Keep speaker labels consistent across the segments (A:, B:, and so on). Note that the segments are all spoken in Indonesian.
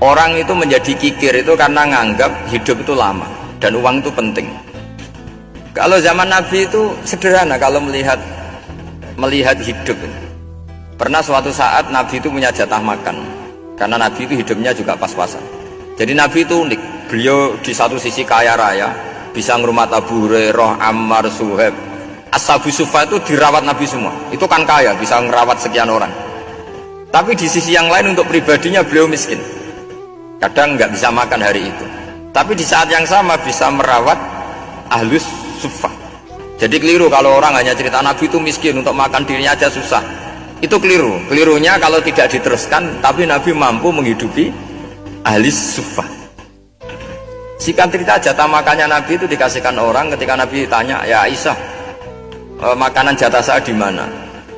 A: Orang itu menjadi kikir itu karena nganggap hidup itu lama dan uang itu penting. Kalau zaman Nabi itu sederhana kalau melihat hidup. Pernah suatu saat Nabi itu punya jatah makan, karena Nabi itu hidupnya juga pas-pasan. Jadi Nabi itu unik. Beliau di satu sisi kaya raya, bisa ngurmat Abu Hurairah, Ammar, Suhaib. Ashabu Sufa itu dirawat Nabi semua. Itu kan kaya, bisa ngerawat sekian orang. Tapi di sisi yang lain untuk pribadinya beliau miskin. Kadang nggak bisa makan hari itu. Tapi di saat yang sama bisa merawat Ahlus Sufa. Jadi keliru kalau orang hanya cerita Nabi itu miskin, untuk makan dirinya aja susah. Itu keliru. Kelirunya kalau tidak diteruskan, tapi Nabi mampu menghidupi Ahlus Sufa. Singkat cerita, jatah makannya Nabi itu dikasihkan orang ketika Nabi tanya, ya Aisyah, makanan jatah saya di mana?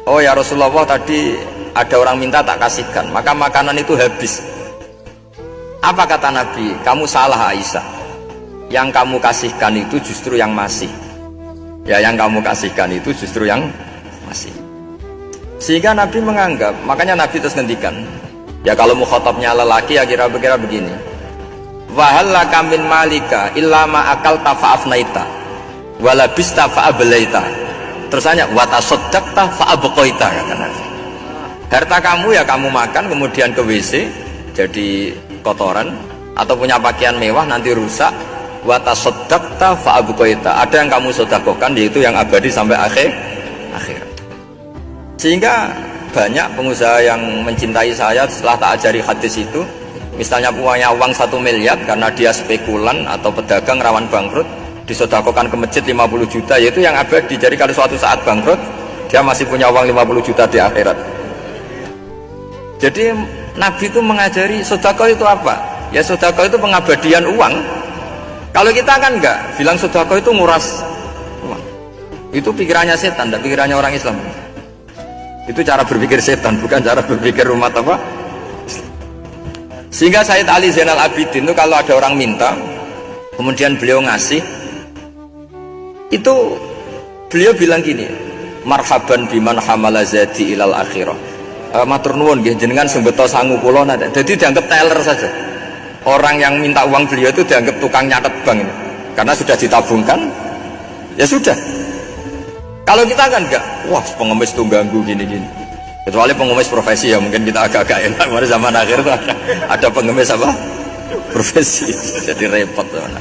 A: Oh ya Rasulullah, tadi ada orang minta tak kasihkan, maka makanan itu habis. Apa kata Nabi? Kamu salah Aisyah. Yang kamu kasihkan itu justru yang masih. Ya, yang kamu kasihkan itu justru yang masih. Sehingga Nabi menganggap, makanya Nabi terus ngendikan. Ya kalau mukhatabnya lelaki ya kira-kira begini. Wahallaka min malika illa ma akalta fa'afnaita walabista fa'ablaita. Terus hanya watasaddaqta fa'abqaita, kata Nabi. Harta kamu ya kamu makan kemudian ke WC jadi kotoran, atau punya pakaian mewah nanti rusak. Watasaddaqta fa'abqaita. Ada yang kamu sedekahkan, yaitu yang abadi sampai akhir. Sehingga banyak pengusaha yang mencintai saya setelah tak ajari hadis itu. Misalnya punya uang 1 miliar karena dia spekulan atau pedagang rawan bangkrut, disedekahkan ke masjid 50 juta, yaitu yang abadi. Jadi kalau suatu saat bangkrut, dia masih punya uang 50 juta di akhirat. Jadi Nabi itu mengajari sedekah itu apa? Ya sedekah itu pengabadian uang. Kalau kita kan enggak, bilang sedekah itu nguras uang. Itu pikirannya setan, dan pikirannya orang Islam. Itu cara berpikir setan, bukan cara berpikir umat apa? Sehingga Sayyid Ali Zainal Abidin itu kalau ada orang minta, kemudian beliau ngasih, itu beliau bilang gini, marhaban biman hamala zadi ilal akhirah. Matur nuwun nggih jenengan sing beto sangu kula nate. Jadi dianggap teller saja. Orang yang minta uang beliau itu dianggap tukang nyatet bank ini. Karena sudah ditabungkan, ya sudah. Kalau kita kan enggak, wah pengemis tuh ganggu gini-gini. Kecuali pengemis profesi ya mungkin kita agak-agak enak. Pada zaman akhir tuh ada pengemis apa? Profesi. Jadi repot teman.